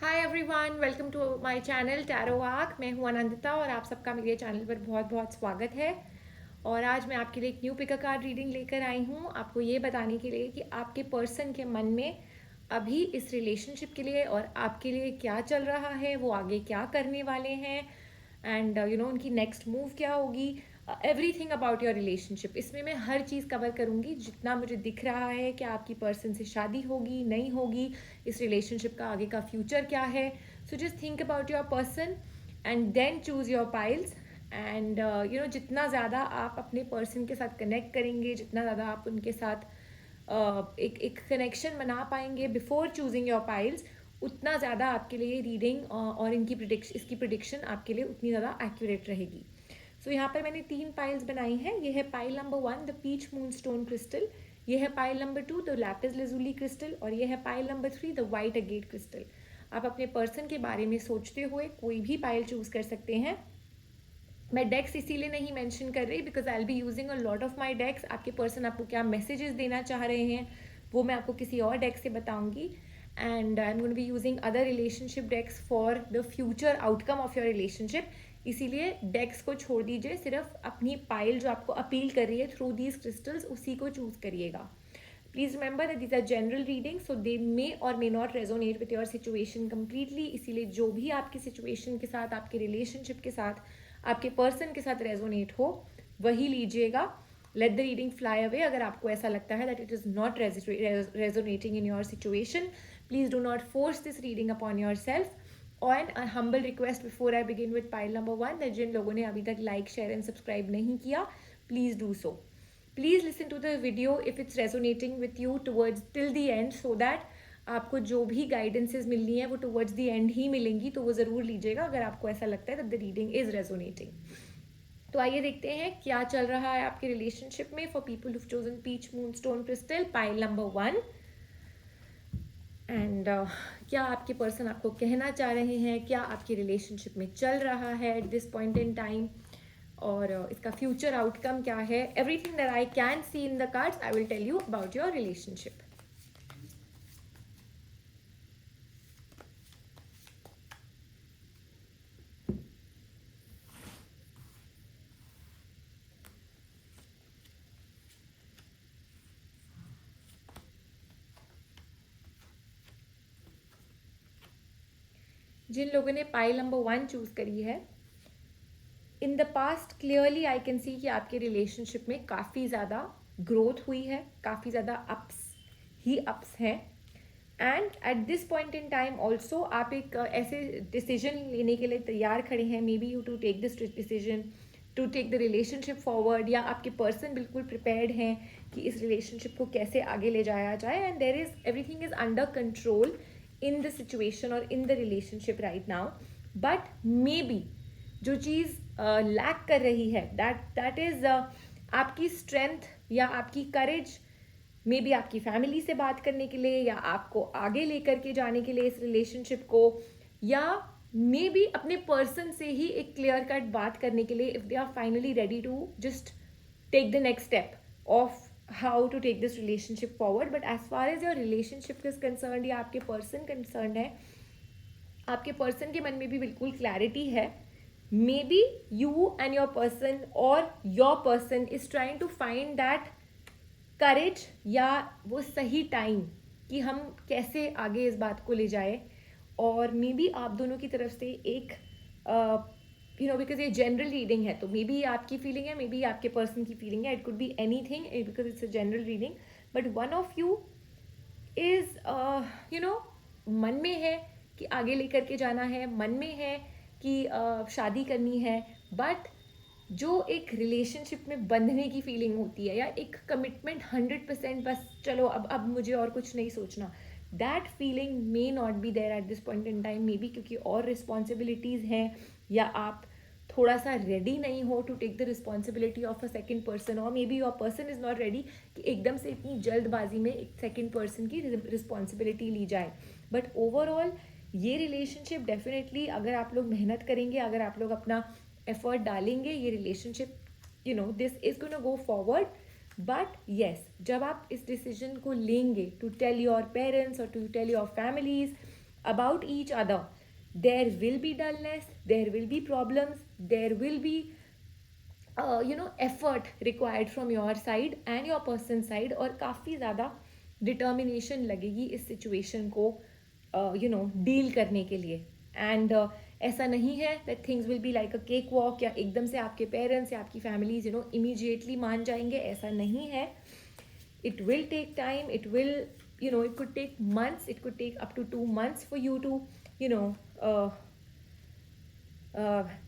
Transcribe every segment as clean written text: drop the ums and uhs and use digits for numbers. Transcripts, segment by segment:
Hi everyone, welcome to my channel tarot arc. मैं हूं आनंदिता और आप सबका मेरे चैनल पर बहुत बहुत स्वागत है। और आज मैं आपके लिए एक new pick a card reading लेकर आई हूं, आपको ये बताने के लिए कि आपके पर्सन के मन में अभी इस रिलेशनशिप के लिए और आपके लिए क्या चल रहा है, वो आगे क्या करने वाले हैं, एंड उनकी नेक्स्ट मूव क्या होगी। एवरीथिंग अबाउट योर रिलेशनशिप, इसमें मैं हर चीज़ कवर करूँगी जितना मुझे दिख रहा है कि आपकी पर्सन से शादी होगी नहीं होगी, इस रिलेशनशिप का आगे का फ्यूचर क्या है। So just think about your person and then choose your piles. And जितना ज़्यादा आप अपने पर्सन के साथ कनेक्ट करेंगे, जितना ज़्यादा आप उनके साथ एक कनेक्शन बना पाएंगे बिफोर चूजिंग योर पाइल्स, उतना ज़्यादा आपके लिए रीडिंग और इसकी प्रिडिक्शन आपके लिए उतनी ज़्यादा एक्यूरेट रहेगी। सो यहाँ पर मैंने 3 पाइल्स बनाई हैं। ये है pile number 1 the peach moon stone crystal, ये है pile number 2 the lapis lazuli crystal, और ये है pile number 3 the white agate crystal. आप अपने पर्सन के बारे में सोचते हुए कोई भी पाइल चूज कर सकते हैं। मैं डेक्स इसीलिए नहीं मेंशन कर रही because I will be using a lot of my decks. आपके पर्सन आपको क्या मैसेजेस देना चाह रहे हैं वो मैं आपको किसी और डेक से बताऊंगी। And I am going to be using other relationship decks for the future outcome of your relationship. इसीलिए डेक्स को छोड़ दीजिए, सिर्फ अपनी पाइल जो आपको अपील कर रही है थ्रू दीज क्रिस्टल्स उसी को चूज करिएगा। Please remember that these are general reading, so they may or may not resonate with your situation completely. इसीलिए जो भी आपकी सिचुएशन के साथ, आपके रिलेशनशिप के साथ, आपके पर्सन के साथ रेजोनेट हो वही लीजिएगा। Let the reading fly away. अगर आपको ऐसा लगता है that it is not resonating in your situation, please do not force this reading upon your self. और a humble request before I begin with pile number 1 that जिन लोगों ने अभी तक लाइक शेयर एंड सब्सक्राइब नहीं किया, please do so. Please listen to the video if it's resonating with you towards till the end, so that आपको जो भी गाइडेंसेज मिलनी है वो टुवर्ड्स द एंड ही मिलेंगी, तो वो ज़रूर लीजिएगा अगर आपको ऐसा लगता है that the reading is resonating. तो आइए देखते हैं क्या चल रहा है आपके रिलेशनशिप में for people who chosen peach moon stone crystal pile number 1। And क्या आपके पर्सन आपको कहना चाह रहे हैं, क्या आपके रिलेशनशिप में चल रहा है at this point in time, और इसका फ्यूचर आउटकम क्या है। Everything that I can see in the cards I will tell you about your relationship. जिन लोगों ने पाइल नंबर 1 चूज करी है, in the past clearly I can see कि आपके रिलेशनशिप में काफ़ी ज़्यादा ग्रोथ हुई है, काफ़ी ज़्यादा अप्स ही अप्स हैं। And eight this point in time also आप एक ऐसे डिसीजन लेने के लिए तैयार खड़े हैं, may be you to take this decision to take the relationship forward, या आपके पर्सन बिल्कुल प्रिपेयर्ड हैं कि इस रिलेशनशिप को कैसे आगे ले जाया जाए। And there is everything is under control in the situation और in the relationship right now. But may be जो चीज़ लैक कर रही है दैट इज आपकी स्ट्रेंथ या आपकी करेज, मे बी आपकी फैमिली से बात करने के लिए, या आपको आगे लेकर के जाने के लिए इस रिलेशनशिप को, या मे बी अपने पर्सन से ही एक क्लियर कट बात करने के लिए if they are finally ready to just take the next step of how to take this relationship forward. But as far as your relationship is concern या आपके person concern है, आपके पर्सन के मन में भी बिल्कुल क्लैरिटी है। May be you and your person or your person is trying to find that courage या वो सही टाइम कि हम कैसे आगे इस बात को ले जाए। और मे बी आप दोनों की तरफ से एक बिकॉज ये जनरल रीडिंग है, तो मे बी आपकी फीलिंग है, मे बी आपके पर्सन की फीलिंग है, it could be any thing because it's a general reading. But one of you is मन में है कि आगे लेकर के जाना है, मन में है कि शादी करनी है, बट जो एक रिलेशनशिप में बंधने की फीलिंग होती है या एक कमिटमेंट 100%, बस चलो अब मुझे और कुछ नहीं सोचना, that feeling may not be there at this point in time. Maybe क्योंकि और रिस्पॉन्सिबिलिटीज़ हैं, या आप थोड़ा सा रेडी नहीं हो to take the responsibility of a second person, और may be your person is not ready कि एकदम से इतनी जल्दबाजी में एक सेकेंड पर्सन की रिस्पॉन्सिबिलिटी ली जाए। बट ओवरऑल ये रिलेशनशिप डेफिनेटली, अगर आप लोग मेहनत करेंगे, अगर आप लोग अपना एफर्ट डालेंगे, ये relationship this is gonna go forward. But yes, जब आप इस डिसीजन को लेंगे टू टेल योर पेरेंट्स और to tell your families about each other. There will be dullness, there will be problems, there will be effort required from your side and your person side, और काफ़ी ज़्यादा determination लगेगी इस situation को deal करने के लिए. एंड ऐसा नहीं है that things will be like a cake walk, या एकदम से आपके पेरेंट्स या आपकी फैमिलीज इमीडिएटली मान जाएंगे, ऐसा नहीं है. It will take time, it will, it could take months, it could take up to 2 months for you to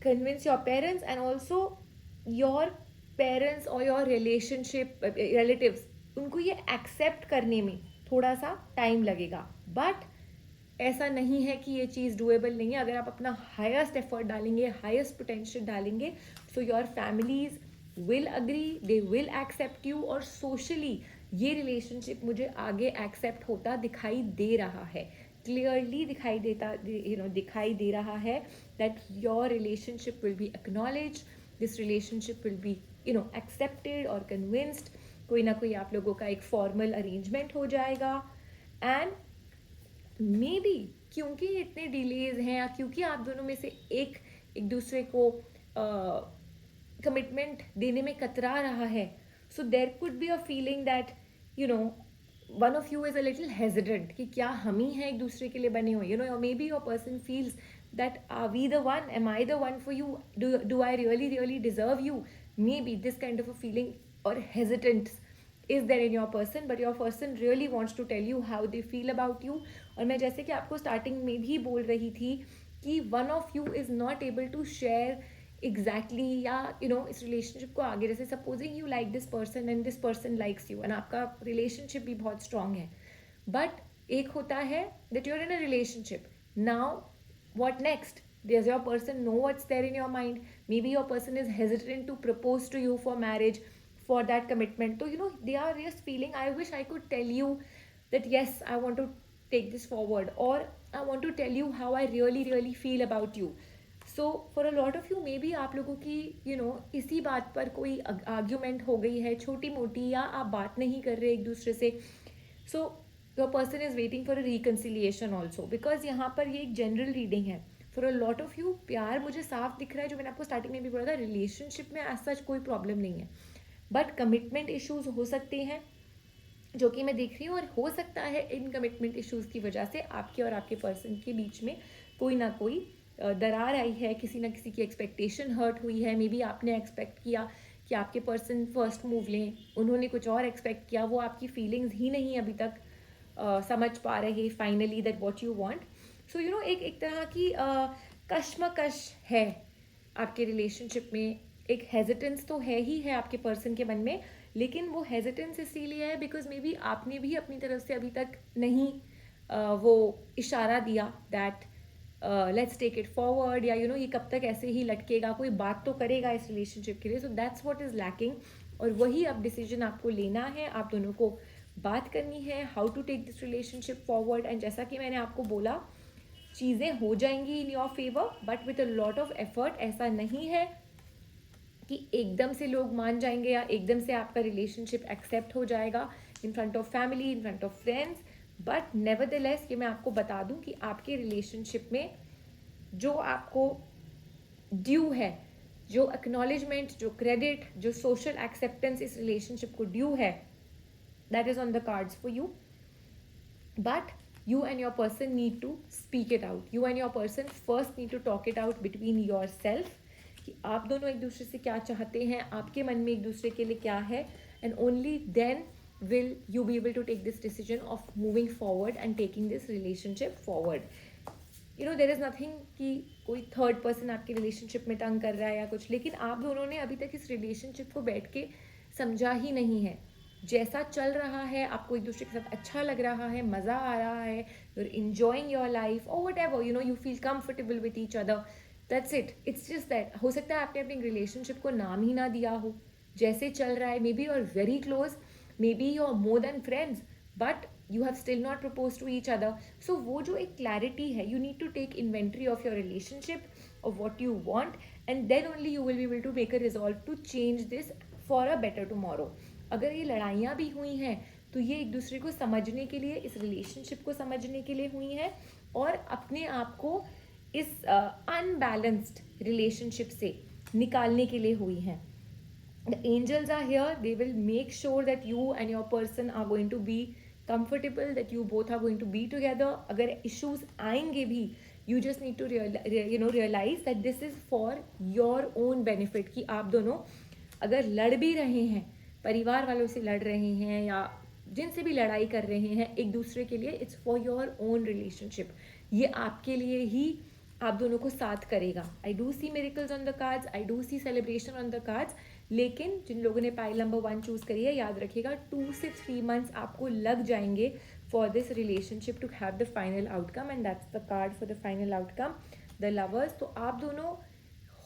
convince your parents, and also your parents or your relationship relatives, उनको ये accept करने में थोड़ा सा time लगेगा. But ऐसा नहीं है कि ये चीज़ डूएबल नहीं है. अगर आप अपना हाईएस्ट एफर्ट डालेंगे, हाईएस्ट पोटेंशियल डालेंगे, so your families will agree, they will accept you. और सोशली ये रिलेशनशिप मुझे आगे एक्सेप्ट होता दिखाई दे रहा है, क्लियरली दिखाई दे रहा है that your relationship will be acknowledge, this relationship will be accepted और कन्विंस्ड. कोई ना कोई आप लोगों का एक फॉर्मल अरेंजमेंट हो जाएगा. एंड मे बी क्योंकि इतने डिलेज हैं, या क्योंकि आप दोनों में से एक दूसरे को कमिटमेंट देने में कतरा रहा है, so there could be a feeling that one of you is a little hesitant कि क्या हम ही हैं एक दूसरे के लिए बने हुए, और may be your person feels that are we the one, am I the one for you, do I really deserve you, maybe this kind of a feeling or hesitance is there in your person, but your person really wants to tell you how they feel about you. और मैं जैसे कि आपको starting में भी बोल रही थी कि one of you is not able to share exactly, या इस रिलेशनशिप को आगे, जैसे supposing you like this person and this person likes you, and आपका रिलेशनशिप भी बहुत स्ट्रांग है. बट एक होता है that you are in a relationship now. What next? Does your person know what's there in your mind? Maybe your person is hesitant to propose to you for marriage, for that commitment. So, they are just feeling, I wish I could tell you that yes, I want to take this forward, or I want to tell you how I really feel about you. So, for a lot of you, maybe आप लोगों की, इसी बात पर कोई argument हो गई है छोटी मोटी, या आप बात नहीं कर रहे एक दूसरे से. So, your person is waiting for a reconciliation also, because यहाँ पर ये एक जनरल रीडिंग है. For a lot of you प्यार मुझे साफ दिख रहा है, जो मैंने आपको स्टार्टिंग में भी बोला था, रिलेशनशिप में एज सच कोई प्रॉब्लम नहीं है, बट कमिटमेंट इश्यूज हो सकते हैं जो कि मैं देख रही हूँ. और हो सकता है इन कमिटमेंट इश्यूज की वजह से आपके और आपके पर्सन के बीच में कोई ना कोई दरार आई है, किसी ना किसी की एक्सपेक्टेशन हर्ट हुई है. मे बी आपने एक्सपेक्ट किया कि आपके पर्सन फर्स्ट मूव लें, उन्होंने कुछ और एक्सपेक्ट किया, वो आपकी फीलिंग्स ही नहीं अभी तक समझ पा रहे finally that what you want. So एक तरह की कश्मकश है आपके रिलेशनशिप में. एक हेजिटेंस तो है ही है आपके पर्सन के मन में, लेकिन वो हेजिटेंस इसीलिए है बिकॉज मे बी आपने भी अपनी तरफ से अभी तक नहीं वो इशारा दिया that let's take it forward, या ये कब तक ऐसे ही लटकेगा, कोई बात तो करेगा इस रिलेशनशिप के लिए. So that's what is lacking, और वही अब डिसीजन आपको लेना है. आप दोनों को बात करनी है how to take this relationship forward. And जैसा कि मैंने आपको बोला, चीज़ें हो जाएंगी in your favour, but with a lot of effort. ऐसा नहीं है कि एकदम से लोग मान जाएंगे, या एकदम से आपका रिलेशनशिप एक्सेप्ट हो जाएगा in front of family, in front of friends. But nevertheless ये मैं आपको बता दूं कि आपके रिलेशनशिप में जो आपको ड्यू है, जो एक्नॉलेजमेंट, जो क्रेडिट, जो सोशल एक्सेप्टेंस इस रिलेशनशिप को ड्यू है, that is on the cards for you. But you and your person need to speak it out. You and your person first need to talk it out between yourself कि आप दोनों एक दूसरे से क्या चाहते हैं, आपके मन में एक दूसरे के लिए क्या है, and only then will you be able to take this decision of moving forward and taking this relationship forward. There is nothing कि कोई थर्ड पर्सन आपके रिलेशनशिप में तंग कर रहा है या कुछ, लेकिन आप दोनों ने अभी तक इस रिलेशनशिप को बैठ के समझा ही नहीं है. जैसा चल रहा है, आपको एक दूसरे के साथ अच्छा लग रहा है, मज़ा आ रहा है, you are enjoying your life और whatever, you feel comfortable with each other, that's it. It's just that. हो सकता है आपने अपनी रिलेशनशिप को नाम ही ना दिया हो, जैसे चल रहा है. May be you are very close, may be you are more than friends, but you have still not proposed to each other. So वो जो एक clarity है, you need to take inventory of your relationship, of what you want, and then only you will be able to make a resolve to change this for a better tomorrow. अगर ये लड़ाइयाँ भी हुई हैं तो ये एक दूसरे को समझने के लिए, इस रिलेशनशिप को समझने के लिए हुई हैं, और अपने आप को इस अनबैलेंस्ड रिलेशनशिप से निकालने के लिए हुई हैं. The angels are here. They will make sure that you and your person are going to be comfortable, that you both are going to be together. अगर issues आएंगे भी, you just need to realize that this is for your own benefit. कि आप दोनों अगर लड़ भी रहे हैं, परिवार वालों से लड़ रहे हैं या जिनसे भी लड़ाई कर रहे हैं एक दूसरे के लिए, it's for your own relationship. ये आपके लिए ही आप दोनों को साथ करेगा. I do see miracles on the cards, I do see celebration on the cards. लेकिन जिन लोगों ने पाइल नंबर 1 चूज करी है, याद रखिएगा 2 से 3 मंथ्स आपको लग जाएंगे for this relationship to have the final outcome, and that's the card for the final outcome, the lovers. तो आप दोनों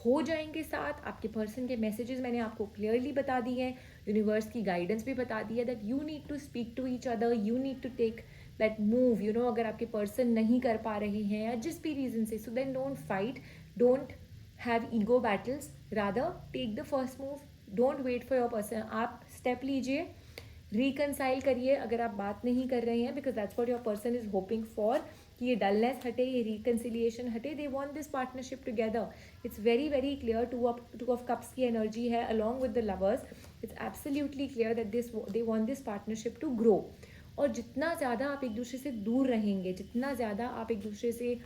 हो जाएंगे साथ. आपके पर्सन के मैसेजेस मैंने आपको क्लियरली बता दिए हैं, यूनिवर्स की गाइडेंस भी बता दी है that you need to speak to each other, you need to take that move. अगर आपके पर्सन नहीं कर पा रहे हैं या जिस भी रीजन से, so then don't fight, don't have ego battles, rather take the first move. Don't wait for your person. आप स्टेप लीजिए, रिकनसाइल करिए अगर आप बात नहीं कर रहे हैं, because that's what your person is hoping for, कि ये डलनेस हटे, ये रिकन्सिलिएशन हटे. They want this partnership together. It's very very clear. Two of cups की एनर्जी है along with the lovers. It's absolutely clear that they want this partnership to grow. और जितना ज़्यादा आप एक दूसरे से दूर रहेंगे, जितना ज़्यादा आप एक दूसरे से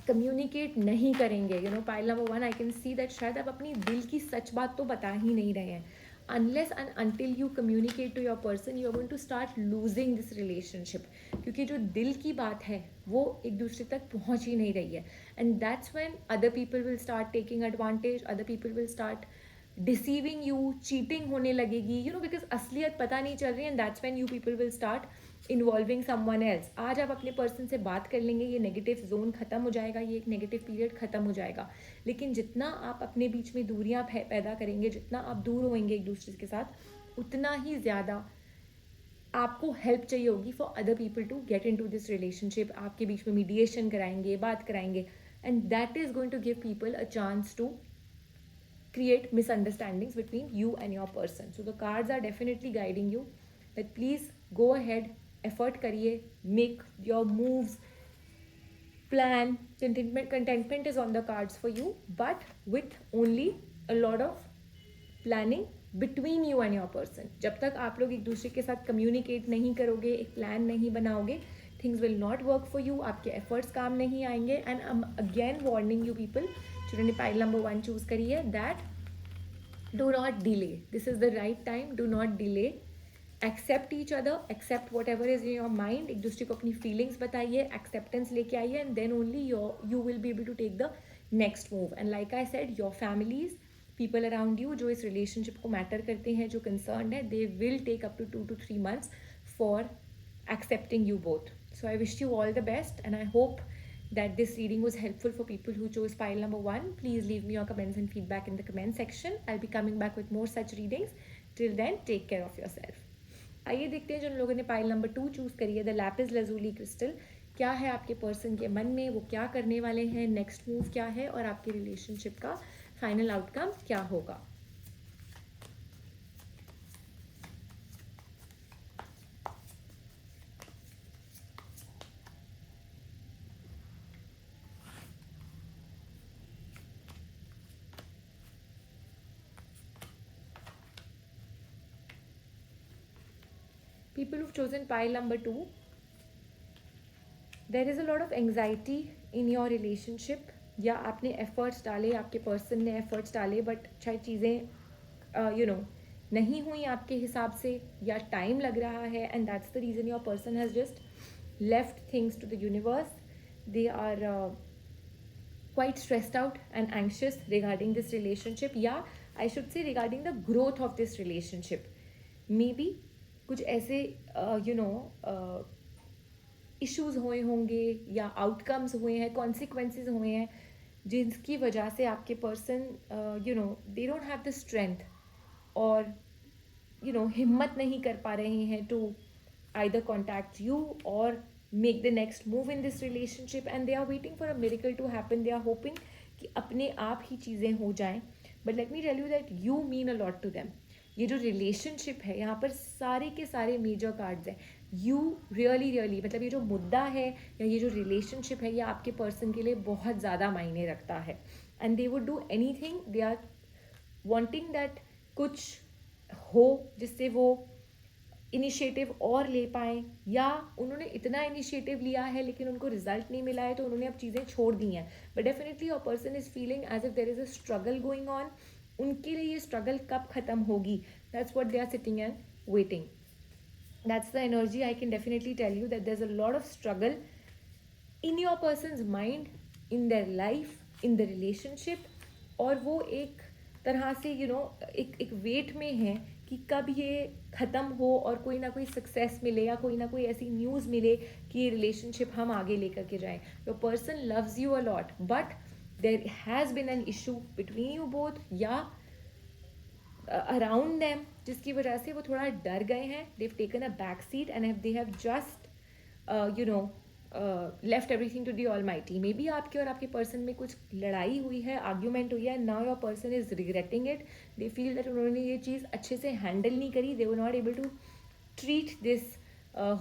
कम्युनिकेट नहीं करेंगे, pile number 1 I can see that शायद आप अपनी दिल की सच बात तो बता ही नहीं रहे हैं. Unless and until you communicate to your person, you are going to start losing this relationship. क्योंकि जो दिल की बात है वो एक दूसरे तक पहुंच ही नहीं रही है. And that's when other people will start taking advantage, other people will start deceiving you, cheating होने लगेगी, बिकॉज असलियत पता नहीं चल रही. And that's when you people will start involving someone else. आज आप अपने पर्सन से बात कर लेंगे, ये नेगेटिव जोन खत्म हो जाएगा, ये एक नेगेटिव पीरियड खत्म हो जाएगा. लेकिन जितना आप अपने बीच में दूरियां पैदा करेंगे, जितना आप दूर होंगे एक दूसरे के साथ, उतना ही ज़्यादा आपको हेल्प चाहिए होगी for other people to get in to this relationship. आपके बीच में मीडिएशन कराएंगे, बात कराएंगे, and that is going to give people a chance to create misunderstandings between you and your person. So the cards are definitely guiding you that please go ahead, effort kariye, make your moves, plan. Contentment is on the cards for you, but with only a lot of planning between you and your person. जब तक आप लोग एक दूसरे के साथ communicate नहीं करोगे, एक प्लान नहीं बनाओगे, things will not work for you. आपके efforts काम नहीं आएंगे. And I'm again warning you people, जिन्होंने पाइल नंबर 1 चूज करी है, that do not delay. This is the right time. Do not delay. Accept each other, accept whatever is in your mind. एक दूसरे को अपनी feelings बताइए, acceptance लेके आइए, and then only you will be able to take the next move. And like I said, your families, people around you जो इस relationship को मैटर करते हैं, जो कंसर्न है, they will take up to 2 to 3 months for accepting you both. So I wish you all the best, and I hope that this reading was helpful for people who chose pile number 1. Please leave me your comments and feedback in the comment section. I'll be coming back with more such readings. Till then, take care of yourself. आइए देखते हैं जिन लोगों ने pile number 2 choose करी है, the Lapis lazuli crystal. क्या है आपके पर्सन के मन में, वो क्या करने वाले हैं, नेक्स्ट मूव क्या है, और आपके रिलेशनशिप का फाइनल आउटकम क्या होगा. People who've chosen pile number 2, there is a lot of anxiety in your relationship. या आपने एफर्ट्स डाले, आपके पर्सन ने एफर्ट्स डाले, बट शायद चीज़ें नहीं हुई आपके हिसाब से, या टाइम लग रहा है, and that's the reason your person has just left things to the universe. They are quite stressed out and anxious regarding this relationship, या I should say regarding the growth of this relationship. Maybe कुछ ऐसे issues हुए होंगे, या outcomes हुए हैं, consequences हुए हैं, जिसकी वजह से आपके person they don't have the strength, और हिम्मत नहीं कर पा रहे हैं to either contact you or make the next move in this relationship, and they are waiting for a miracle to happen. They are hoping कि अपने आप ही चीज़ें हो जाएं. But let me tell you that you mean a lot to them. ये जो relationship है, यहाँ पर सारे के सारे मेजर कार्ड्स हैं. यू रियली मतलब ये जो मुद्दा है या ये जो रिलेशनशिप है, ये आपके पर्सन के लिए बहुत ज़्यादा मायने रखता है. And they would do anything, they are wanting that कुछ हो जिससे वो इनिशिएटिव और ले पाएँ, या उन्होंने इतना इनिशिएटिव लिया है लेकिन उनको रिजल्ट नहीं मिला है तो उन्होंने अब चीज़ें छोड़ दी हैं. But definitely your person is feeling as if there is a struggle going on. उनके लिए ये स्ट्रगल कब ख़त्म होगी, that's what they are sitting and waiting. That's the energy. I can definitely tell you that there's a lot of struggle in your person's mind, in their life, in the relationship. और वो एक तरह से एक wait में है कि कब ये ख़त्म हो और कोई ना कोई सक्सेस मिले या कोई ना कोई ऐसी न्यूज़ मिले कि ये रिलेशनशिप हम आगे लेकर के जाएं. Your person loves you a lot, but there has been an issue between you both या अराउंड देम, जिसकी वजह से वो थोड़ा डर गए हैं. They've taken a back seat and they have just left everything to the almighty. Maybe आपके और आपके पर्सन में कुछ लड़ाई हुई है, आर्ग्यूमेंट हुई है, now your person is regretting it. They feel that उन्होंने ये चीज़ अच्छे से हैंडल नहीं करी. They were not able to treat this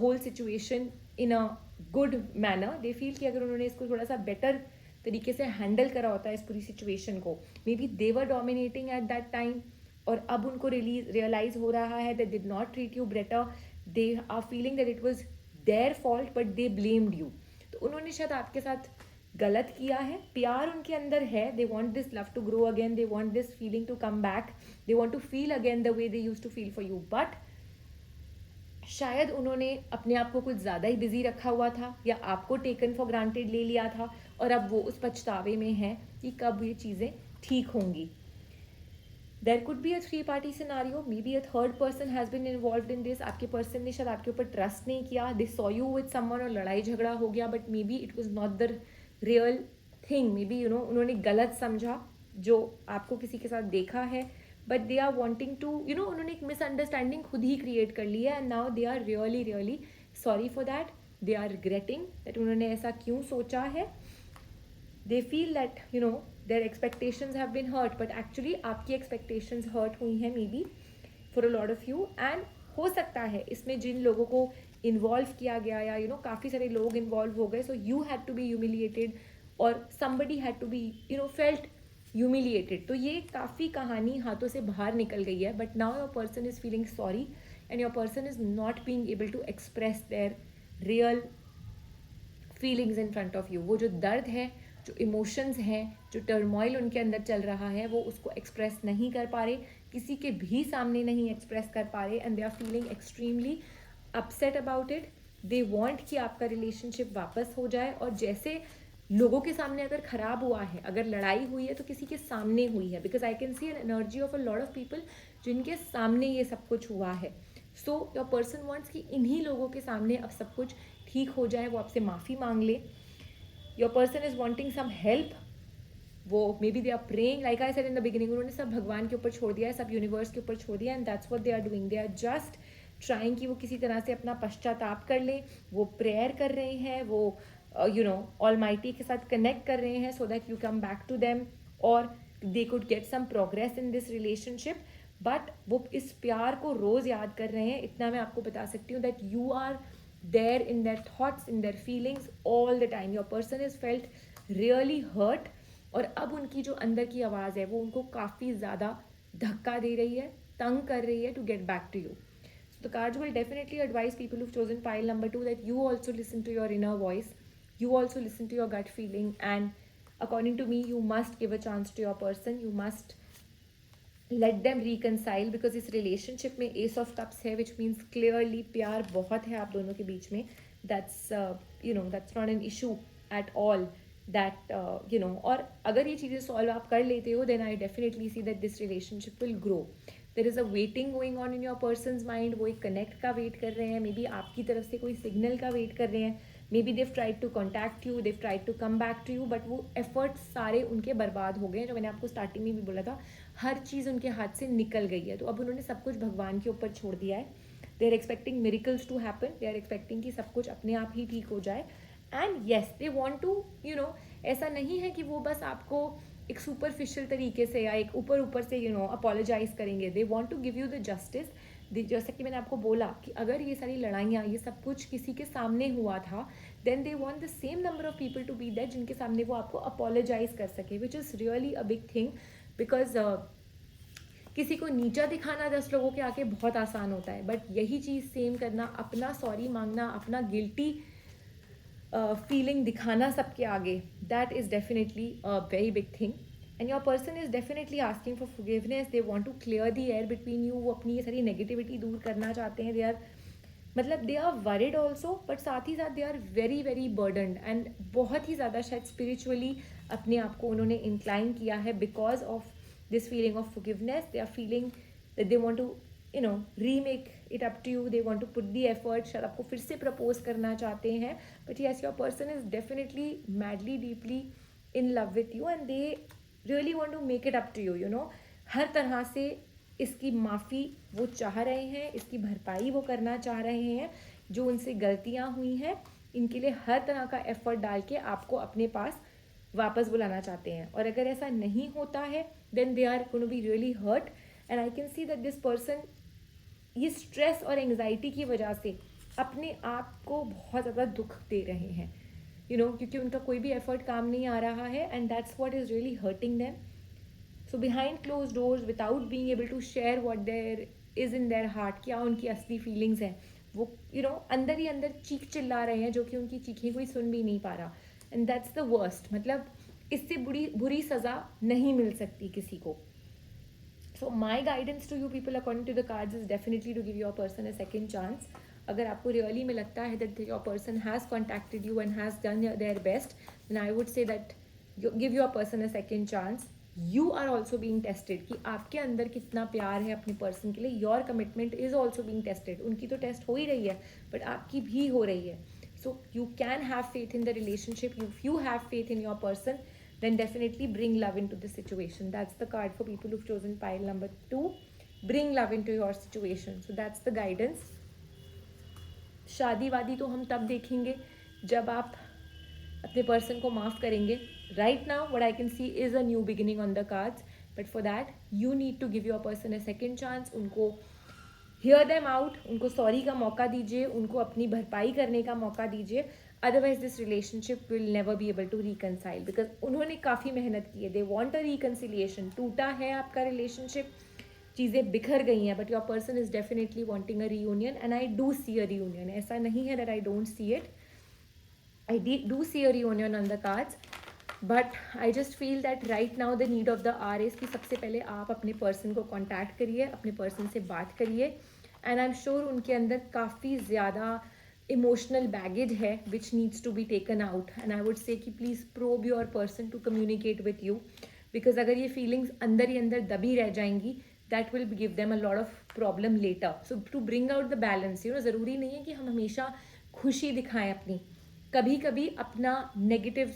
whole situation in a good manner. They feel कि अगर उन्होंने इसको थोड़ा सा बेटर तरीके से हैंडल करा होता है इस पूरी सिचुएशन को, may be they were dominating at that time और अब उनको रियलाइज हो रहा है that did not treat you better. They are feeling that it was their fault but they blamed you. तो उन्होंने शायद आपके साथ गलत किया है. प्यार उनके अंदर है, they want this love to grow again, they want this feeling to come back, they want to feel again the way they use to feel for you. But शायद उन्होंने अपने आप को कुछ ज़्यादा ही बिजी रखा हुआ था या आपको टेकन फॉर ग्रांटेड ले लिया था और अब वो उस पछतावे में है कि कब ये चीज़ें ठीक होंगी. There could be a 3-party scenario. Maybe a third person has been involved in this. आपके पर्सन ने शायद आपके ऊपर ट्रस्ट नहीं किया. They saw you with someone और लड़ाई झगड़ा हो गया, but maybe it was not the real thing. Maybe उन्होंने गलत समझा जो आपको किसी के साथ देखा है, but they are wanting to उन्होंने एक मिसअंडरस्टैंडिंग खुद ही क्रिएट कर ली है and now they are really sorry for that. They are regretting that उन्होंने ऐसा क्यों सोचा है. They feel that their expectations have been hurt, but actually आपकी expectations hurt हुई हैं maybe for a lot of you. and हो सकता है इसमें जिन लोगों को involve किया गया या काफ़ी सारे लोग involve हो गए, so you had to be humiliated or somebody had to be felt humiliated. तो ये काफ़ी कहानी हाथों से बाहर निकल गई है, but now your person is feeling sorry and your person is not being able to express their real feelings in front of you. वो जो दर्द है, जो इमोशंस हैं, जो टर्मोइल उनके अंदर चल रहा है, वो उसको एक्सप्रेस नहीं कर पा रहे, किसी के भी सामने नहीं एक्सप्रेस कर पा रहे. And they are feeling extremely upset about it. They want कि आपका रिलेशनशिप वापस हो जाए. और जैसे लोगों के सामने अगर ख़राब हुआ है, अगर लड़ाई हुई है तो किसी के सामने हुई है, because I can see an energy of a lot of people जिनके सामने ये सब कुछ हुआ है. सो योर पर्सन वॉन्ट्स कि इन्हीं लोगों के सामने अब सब कुछ ठीक हो जाए, वो आपसे माफ़ी मांग ले. Your person is wanting some help. वो may B they are praying, like I said in the beginning, उन्होंने सब भगवान के ऊपर छोड़ दिया है, सब यूनिवर्स के ऊपर छोड़ दिया. And that's what they are doing. They are just trying कि वो किसी तरह से अपना पश्चाताप कर ले. वो प्रेयर कर रहे हैं, वो ऑलमाइटी के साथ कनेक्ट कर रहे हैं so that you come back to them और they could get some progress in this relationship. But वो इस प्यार को रोज़ याद कर रहे हैं. इतना मैं आपको बता सकती हूँ that you are there in their thoughts, in their feelings all the time. Your person is felt really hurt और अब उनकी जो अंदर की आवाज़ है वो उनको काफ़ी ज़्यादा धक्का दे रही है, तंग कर रही है to get back to you. So the cards will definitely advise people who've chosen pile number 2 that you also listen to your inner voice, you also listen to your gut feeling, and according to me you must give a chance to your person. You must let them reconcile because इस relationship में ace of cups है, which means clearly प्यार बहुत है आप दोनों के बीच में. That's that's not an issue at all. That और अगर ये चीज़ें solve आप कर लेते हो, then I definitely see that this relationship will grow. There is a waiting going on in your person's mind. वो एक connect का wait कर रहे हैं, maybe आपकी तरफ से कोई signal का wait कर रहे हैं. Maybe they've tried to contact you, they've tried to come back to you, but वो efforts सारे उनके बर्बाद हो गए हैं. जो मैंने आपको स्टार्टिंग में भी बोला था, हर चीज़ उनके हाथ से निकल गई है. तो अब उन्होंने सब कुछ भगवान के ऊपर छोड़ दिया है. They are expecting miracles to happen. They are expecting कि सब कुछ अपने आप ही ठीक हो जाए. And yes, they want to ऐसा नहीं है कि वो बस आपको एक सुपरफिशियल तरीके से या एक ऊपर से अपोलोजाइज करेंगे. They want to give you the justice जैसा कि मैंने आपको बोला कि अगर ये सारी लड़ाइयाँ, ये सब कुछ किसी के सामने हुआ था, then they want the same number of people to be there जिनके सामने वो आपको अपोलोजाइज कर सके, which is really a big thing. Because किसी को नीचा दिखाना 10 लोगों के आगे बहुत आसान होता है, बट यही चीज़ सेम करना, अपना सॉरी मांगना, अपना गिल्टी फीलिंग दिखाना सबके आगे, that is definitely a very big thing. And your person is definitely asking for forgiveness, they want to clear the air between you. वो अपनी ये सारी नेगेटिविटी दूर करना चाहते हैं। दे आर मतलब they are worried also, but साथ ही साथ they are very very burdened and बहुत ही ज़्यादा शायद स्पिरिचुअली अपने आप को उन्होंने इंक्लाइन किया है because of this feeling of forgiveness. They are feeling that they want to remake it up to you, they want to put the effort, शायद आपको फिर से प्रपोज करना चाहते हैं। But yes, your person is definitely madly deeply in love with you and they really want to make it up to you. हर तरह से इसकी माफ़ी वो चाह रहे हैं, इसकी भरपाई वो करना चाह रहे हैं। जो उनसे गलतियाँ हुई हैं, इनके लिए हर तरह का एफर्ट डाल के आपको अपने पास वापस बुलाना चाहते हैं। और अगर ऐसा नहीं होता है, then they are going to be really hurt. And I can see that this person ये स्ट्रेस और एंग्जाइटी की वजह से अपने आप को बहुत ज़्यादा दुख दे रहे हैं, क्योंकि उनका कोई भी एफर्ट काम नहीं आ रहा है, and that's what is really hurting them. So behind close doors, without being able to share what there is in their heart, क्या उनकी असली फीलिंग्स हैं, वो अंदर ही अंदर चीख चिल्ला रहे हैं, जो कि उनकी चीखें कोई सुन भी नहीं पा रहा। And that's the worst. मतलब इससे बुरी सज़ा नहीं मिल सकती किसी को। So my guidance to you people according to the cards is definitely to give your person a second chance. अगर आपको रियली में लगता है that your person has contacted you and has done their best, then I would say that give your person a second chance. You are also being tested कि आपके अंदर कितना प्यार है अपने person के लिए. Your commitment is also being tested. उनकी तो टेस्ट हो ही रही है, but आपकी भी हो रही है. So you can have faith in the relationship. If you have faith in your person, then definitely bring love into the situation. That's the card for people who've chosen pile number 2. Bring love into your situation. So that's the guidance. शादी वादी तो हम तब देखेंगे जब आप अपने person को माफ़ करेंगे. Right now what I can see is a new beginning on the cards, but for that you need to give your person a second chance. उनको hear them out, उनको सॉरी का मौका दीजिए, उनको अपनी भरपाई करने का मौका दीजिए. Otherwise this relationship will never be able to reconcile, because उन्होंने काफ़ी मेहनत की है. They want a reconciliation. टूटा है आपका रिलेशनशिप, चीज़ें बिखर गई हैं, but your person is definitely wanting a reunion and I do see a reunion. ऐसा नहीं है that I don't see it. I do see a reunion on the cards, but I just feel that right now the need of the are is कि सबसे पहले आप अपने person को contact करिए, अपने पर्सन से बात करिए. एंड आई एम श्योर उनके अंदर काफ़ी ज़्यादा इमोशनल बैगेज है which needs to be taken out. And I would say कि please probe your person to communicate with you, because अगर ये फीलिंग्स अंदर ही अंदर दबी रह जाएंगी, that will give them a lot of problem later. So to bring out the balance, ज़रूरी नहीं है कि हम हमेशा खुशी दिखाएं अपनी. कभी कभी अपना negative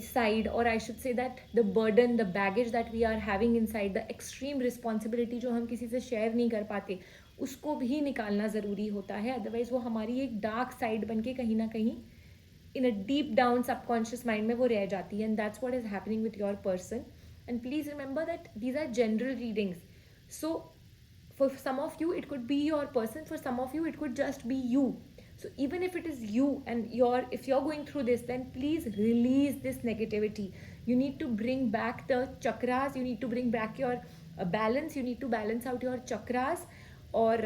side, or I should say that the burden, the baggage that we are having inside, the extreme responsibility जो हम किसी से शेयर नहीं कर पाते, उसको भी निकालना ज़रूरी होता है. अदरवाइज़ वो हमारी एक डार्क साइड बन के कहीं ना कहीं in a deep down subconscious mind में वो रह जाती है. And that's what is happening with your person. And please remember that these are general readings. So for some of you it could be your person, for some of you it could just be you. So even if it is you and if you're going through this, then please release this negativity. You need to bring back the chakras, you need to bring back your balance, you need to balance out your chakras. और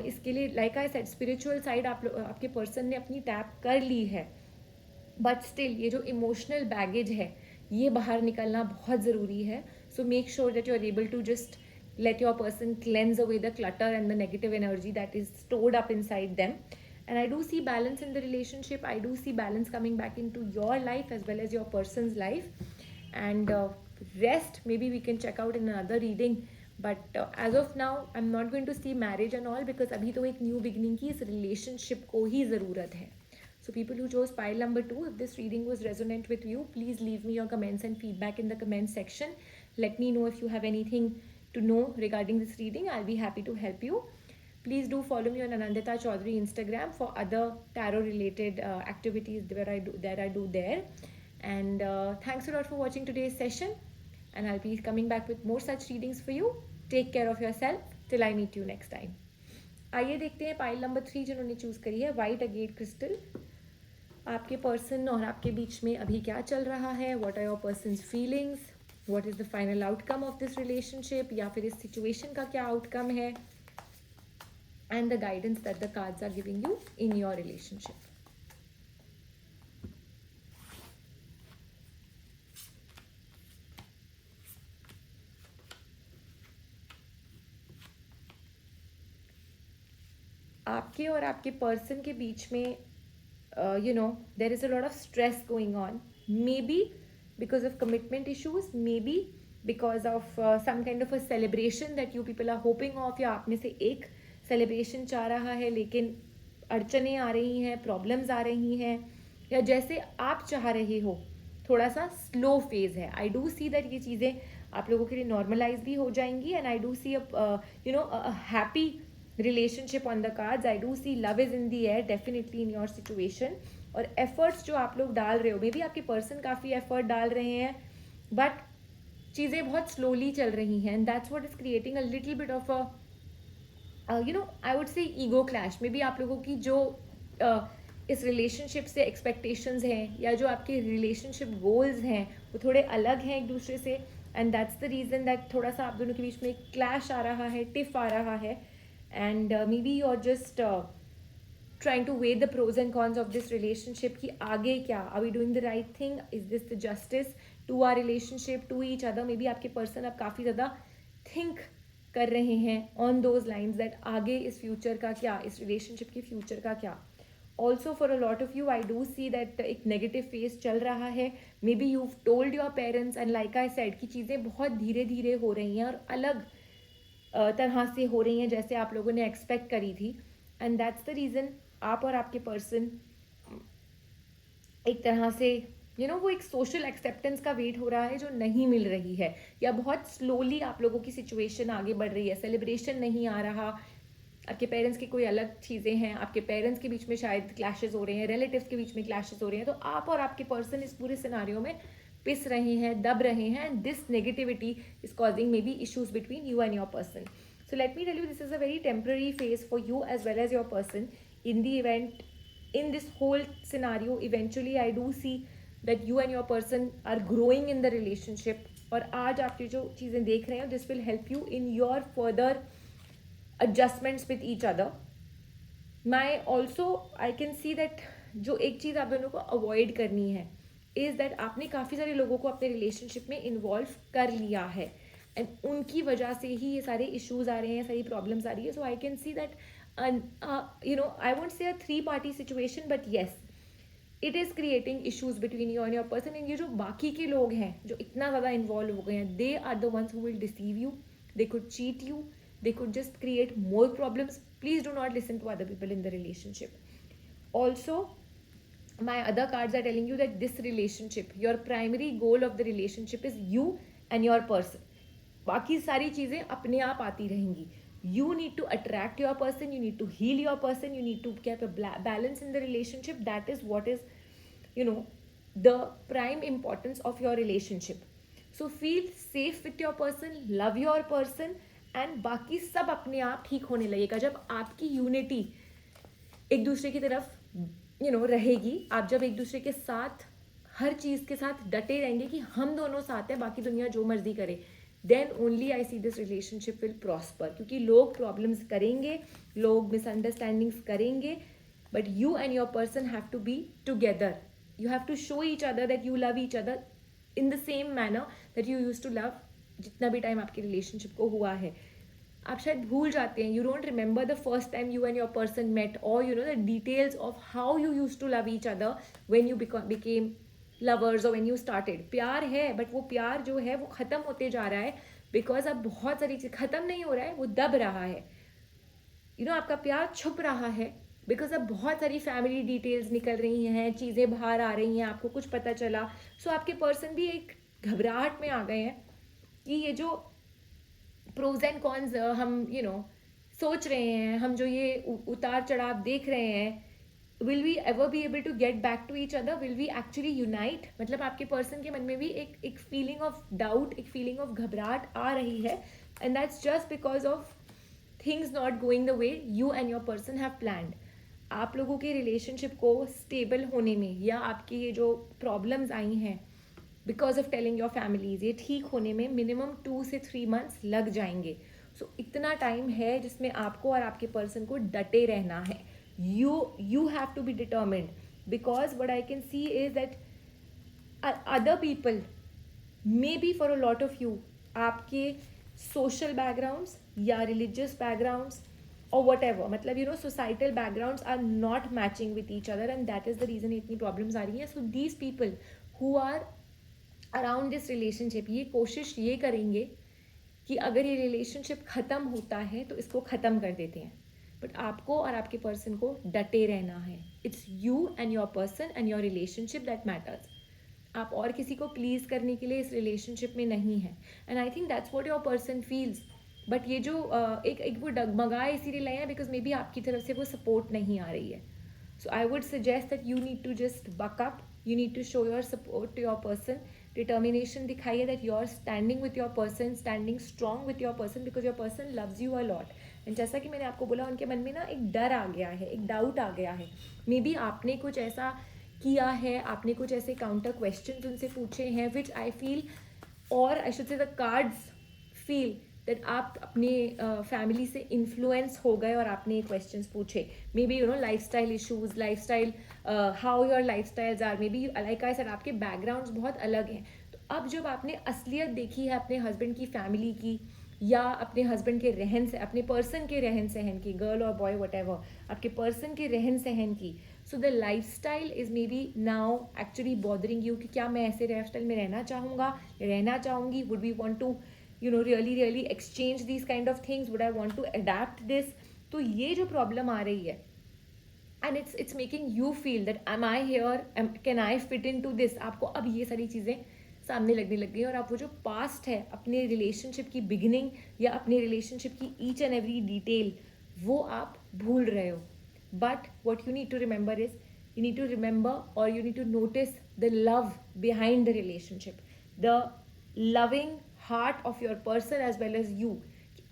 इसके लिए like I said spiritual side आपके person ने अपनी tap कर ली है, but still ये जो इमोशनल बैगेज है ये बाहर निकलना बहुत ज़रूरी है. So make sure that you are able to just let your person cleanse away the clutter and the negative energy that is stored up inside them. And I do see balance in the relationship. I do see balance coming back into your life as well as your person's life. And rest maybe we can check out in another reading, but as of now I'm not going to see marriage and all, because abhi to ek new beginning ki is relationship ko hi zarurat hai. So people who chose pile number 2, if this reading was resonant with you, please leave me your comments and feedback in the comment section. Let me know if you have anything to know regarding this reading. I'll be happy to help you. Please do follow me on Anandita Chaudhary Instagram for other tarot related activities that I do there. And thanks a lot for watching today's session, and I'll be coming back with more such readings for you. Take care of yourself till I meet you next time. आइए देखते हैं pile number 3 जिन्होंने choose करी है, white agate crystal. आपके person और आपके बीच में अभी क्या चल रहा है, what are your person's feelings, what is the final outcome of this relationship, या फिर इस सिचुएशन का क्या आउटकम है, and the guidance that the cards are giving you in your relationship. आपके और आपके पर्सन के बीच में there is a lot of stress going on, maybe because of commitment issues, maybe because of some kind of a celebration that you people are hoping of, या आप में से एक celebration चाह रहा है लेकिन अड़चने आ रही हैं, प्रॉब्लम्स आ रही हैं, या जैसे आप चाह रहे हो थोड़ा सा स्लो फेज है। आई डू सी दैट ये चीज़ें आप लोगों के लिए नॉर्मलाइज भी हो जाएंगी, and I do see a happy relationship on the cards. I do see love is in the air definitely in your situation. और एफर्ट्स जो आप लोग डाल रहे हो, मे बी आपके पर्सन काफ़ी एफर्ट डाल रहे हैं, बट चीज़ें बहुत स्लोली चल रही हैं, and that's what is creating a little bit of I would से ईगो क्लैश। मे बी आप लोगों की जो इस रिलेशनशिप से एक्सपेक्टेशंस हैं, या जो आपके रिलेशनशिप गोल्स हैं, वो थोड़े अलग हैं एक दूसरे से, and that's the reason that थोड़ा सा आप दोनों के बीच में एक क्लैश आ रहा है, टिफ आ रहा है, and may be you are just trying to weigh the pros and cons of this relationship कि आगे क्या, are we doing the right thing, is this the justice to our relationship, to each other। May be आपके person अब काफ़ी ज़्यादा think कर रहे हैं ऑन दोज लाइन्स दैट आगे इस फ्यूचर का क्या, इस रिलेशनशिप के फ्यूचर का क्या। Also for a lot of you I do see that एक नेगेटिव फेज चल रहा है। May be you told your parents, and like I said कि चीज़ें बहुत धीरे धीरे हो रही हैं और अलग तरह से हो रही हैं जैसे आप लोगों ने एक्सपेक्ट करी थी, एंड दैट्स द रीज़न आप और आपके पर्सन एक तरह से वो एक सोशल एक्सेप्टेंस का वेट हो रहा है जो नहीं मिल रही है, या बहुत स्लोली आप लोगों की सिचुएशन आगे बढ़ रही है, सेलिब्रेशन नहीं आ रहा, आपके पेरेंट्स की कोई अलग चीज़ें हैं, आपके पेरेंट्स के बीच में शायद क्लैशेस हो रहे हैं, रिलेटिव्स के बीच में क्लैशेस हो रहे हैं, तो आप और आपके पर्सन इस पूरे सिनारियो में पिस रहे हैं, दब रहे हैं, and this negativity is causing may be issues between you and your person. So let me tell you, this is a very temporary phase for you as well as your person. In the event, in this whole scenario, eventually I do see that you and your person are growing in the relationship. और आज आप जो चीज़ें देख रहे हैं, this will help you in your further adjustments with each other. I can see that जो एक चीज़ आप दोनों को अवॉइड करनी है इज़ दैट आपने काफ़ी सारे लोगों को अपने रिलेशनशिप में इन्वॉल्व कर लिया है, एंड उनकी वजह से ही ये सारे इश्यूज आ रहे हैं, सारी प्रॉब्लम्स आ रही है। So I can see that I won't say a 3-party situation, but yes it is creating issues between you and your person. And ये जो बाकी के लोग हैं जो इतना ज़्यादा इन्वॉल्व हो गए हैं, they are the ones who will deceive you, they could cheat you, they could just create more problems. Please do not listen to other people in the relationship. Also, my other cards are telling you that this relationship, your primary goal of the relationship is you and your person. बाकी सारी चीज़ें अपने आप आती रहेंगी. You need to attract your person, you need to heal your person, you need to keep a balance in the relationship. That is what is, the prime importance of your relationship. So feel safe with your person, love your person, and बाकी सब अपने आप ठीक होने लगेगा जब आपकी unity एक दूसरे की तरफ रहेगी। आप जब एक दूसरे के साथ हर चीज़ के साथ डटे रहेंगे कि हम दोनों साथ हैं, बाकी दुनिया जो मर्जी करे, then only I see this relationship will prosper. क्योंकि लोग प्रॉब्लम्स करेंगे, लोग मिसअंडरस्टैंडिंग्स करेंगे, but you and your person have to be together. You have to show each other that you love each other in the same manner that you use to love जितना भी time आपके relationship को हुआ है। आप शायद भूल जाते हैं, you don't remember the first time you and your person met, और the details of how you use to love each other when you became lovers और व्हेन यू स्टार्टेड। प्यार है, बट वो प्यार जो है वो ख़त्म होते जा रहा है, बिकॉज अब बहुत सारी चीज़ ख़त्म नहीं हो रहा है, वो दब रहा है। आपका प्यार छुप रहा है, बिकॉज अब बहुत सारी फैमिली डिटेल्स निकल रही हैं, चीज़ें बाहर आ रही हैं, आपको कुछ पता चला। सो आपके पर्सन भी एक घबराहट में आ गए हैं कि ये जो प्रोज एंड कॉन्स हम सोच रहे हैं, हम जो ये उतार चढ़ाव देख रहे हैं, will we ever be able to get back to each other, will we actually unite. मतलब आपके पर्सन के मन में भी एक फीलिंग ऑफ डाउट, एक फीलिंग ऑफ घबराहट आ रही है, and that's just because of things not going the way you and your person have planned. आप लोगों के रिलेशनशिप को स्टेबल होने में या आपकी ये जो प्रॉब्लम्स आई हैं because of telling your families, ये ठीक होने में मिनिमम 2 से 3 मंथ्स लग जाएंगे. सो इतना टाइम है जिसमें आपको और आपके पर्सन को डटे रहना है. You have to be determined, because what I can see is that other people may be for a lot of you, आपके सोशल बैकग्राउंड्स या रिलीजियस बैकग्राउंड्स or whatever, मतलब you know societal backgrounds are not matching with each other and that is the reason इतनी problems आ रही हैं. So these people who are around this relationship ये कोशिश ये करेंगे कि अगर ये relationship ख़त्म होता है तो इसको ख़त्म कर देते हैं. बट आपको और आपके पर्सन को डटे रहना है. It's you and your person and your relationship that matters. आप और किसी को प्लीज़ करने के लिए इस रिलेशनशिप में नहीं है. And I think that's what your person feels. But ये जो एक वो डगमगाए इसीलिए लाए हैं बिकॉज मे बी आपकी तरफ से वो सपोर्ट नहीं आ रही है. So I would suggest that you need to just buck up, you need to show your support to your person. Determination दिखाइए that you are standing with your person, standing strong with your person because your person loves you a lot. And जैसा कि मैंने आपको बोला, उनके मन में ना एक डर आ गया है, एक डाउट आ गया है. मे बी आपने कुछ ऐसा किया है, आपने कुछ ऐसे काउंटर क्वेश्चन उनसे पूछे हैं विच आई फील, और I should say the cards feel that आप अपने फैमिली से इन्फ्लुएंस हो गए और आपने क्वेश्चंस पूछे. May be you know life style issues, life style, how your life styles are, maybe like I said आपके बैकग्राउंड्स बहुत अलग हैं. तो अब जब आपने असलियत देखी है अपने हस्बैंड की फैमिली की या अपने हस्बैंड के रहन से, अपने पर्सन के रहन सहन की, गर्ल और बॉय वटेवर, आपके पर्सन के रहन सहन की, so the life style is may be now actually bothering you कि क्या मैं ऐसे लाइफ स्टाइल में रहना चाहूँगा, रहना चाहूँगी, would we want to really exchange these kind of things, would I want to adapt this. तो ये जो प्रॉब्लम आ रही है and it's making you feel that am I here, can I fit into this. आपको अब ये सारी चीज़ें सामने लगने लग गई और आप वो जो पास्ट है अपने रिलेशनशिप की बिगिनिंग या अपने रिलेशनशिप की ईच एंड एवरी डिटेल वो आप भूल रहे हो. But what you need to remember is you need to remember or you need to notice the love behind the relationship, the loving heart of your person as well as you.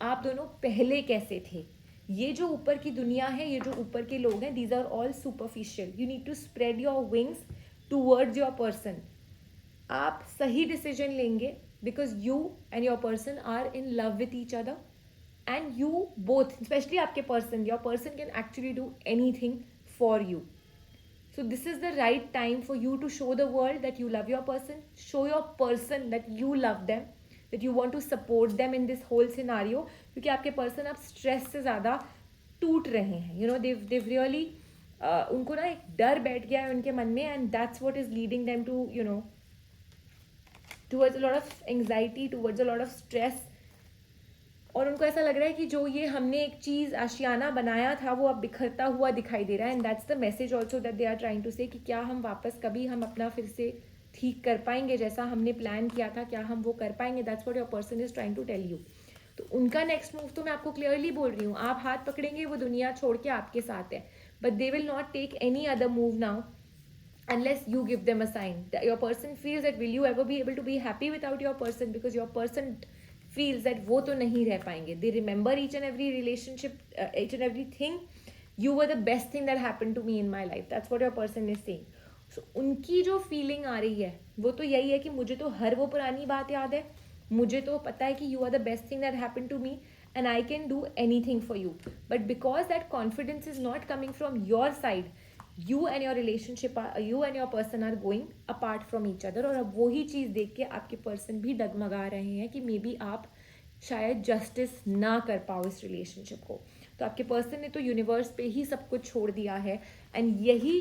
आप दोनों पहले कैसे थे. ये जो ऊपर की दुनिया है, ये जो ऊपर के लोग हैं, these are all superficial. You need to spread your wings towards your person. आप सही डिसीजन लेंगे because you and your person are in love with each other and you both, especially आपके person, your person can actually do anything for you. So this is the right time for you to show the world that you love your person, show your person that you love them, that you want to support them in this whole scenario. क्योंकि आपके person अब stress से ज़्यादा टूट रहे हैं. You know they've really उनको ना एक डर बैठ गया है उनके मन में and that's what is leading them to you know towards a lot of anxiety, towards a lot of stress. और उनको ऐसा लग रहा है कि जो ये हमने एक चीज़ आशियाना बनाया था वो अब बिखरता हुआ दिखाई दे रहा है. And that's the message also that they are trying to say कि क्या हम वापस कभी हम अपना फिर से ठीक कर पाएंगे जैसा हमने प्लान किया था, क्या हम वो कर पाएंगे. That's what your person is trying to tell you. तो उनका नेक्स्ट मूव तो मैं आपको क्लियरली बोल रही हूँ, आप हाथ पकड़ेंगे वो दुनिया छोड़ के आपके साथ है. But they will not take any other move now unless you give them a sign. Your person feels that will you ever be able to be happy without your person, because your person feels that वो तो नहीं रह पाएंगे. They remember each and every relationship, each and everything. You were the best thing that happened to me in my life. That's what your person is saying. So उनकी जो feeling आ रही है वो तो यही है कि मुझे तो हर वो पुरानी बात याद है, मुझे तो पता है कि you are the best thing that happened to me and I can do anything for you. But because that confidence is not coming from your side, you and your relationship, you and your person are going apart from each other. और अब वही चीज़ देख के आपके person भी डगमगा रहे हैं कि मे बी आप शायद जस्टिस ना कर पाओ इस रिलेशनशिप को. तो आपके पर्सन ने तो यूनिवर्स पे ही सब कुछ छोड़ दिया है. एंड यही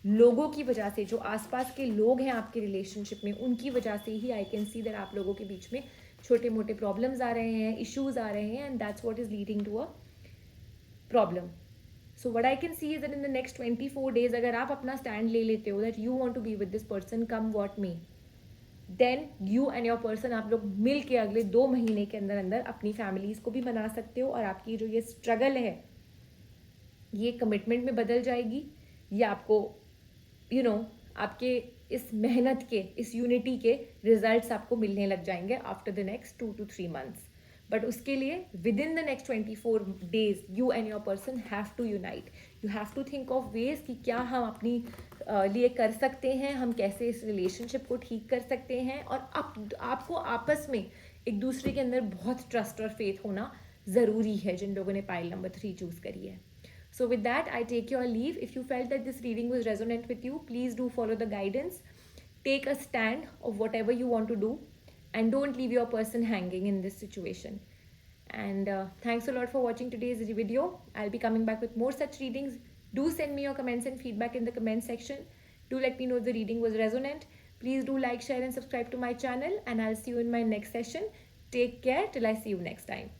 लोगों की वजह से, जो आसपास के लोग हैं आपके रिलेशनशिप में, उनकी वजह से ही आई कैन सी दैट आप लोगों के बीच में छोटे मोटे प्रॉब्लम्स आ रहे हैं, इश्यूज आ रहे हैं, and that's what is leading to a problem. So what I can see is that in the next 24 days अगर आप अपना स्टैंड ले लेते हो that you want to be with this person come what may, then you and your person आप लोग मिल के अगले 2 महीने के अंदर अंदर अपनी फैमिलीज़ को भी बना सकते हो और आपकी जो ये स्ट्रगल है ये कमिटमेंट में बदल जाएगी. ये आपको आपके इस मेहनत के, इस यूनिटी के रिजल्ट्स आपको मिलने लग जाएंगे after the next 2 to 3 months. But उसके लिए within the next 24 days you and your person have to unite. You have to think of ways कि क्या हम अपनी लिए कर सकते हैं, हम कैसे इस रिलेशनशिप को ठीक कर सकते हैं. और आपको आपस में एक दूसरे के अंदर बहुत ट्रस्ट और फेथ होना ज़रूरी है, जिन लोगों ने पाइल नंबर 3 चूज़ करी है. So with that, I take your leave. If you felt that this reading was resonant with you, please do follow the guidance. Take a stand of whatever you want to do and don't leave your person hanging in this situation. And thanks a lot for watching today's video. I'll be coming back with more such readings. Do send me your comments and feedback in the comment section. Do let me know if the reading was resonant. Please do like, share and subscribe to my channel, and I'll see you in my next session. Take care till I see you next time.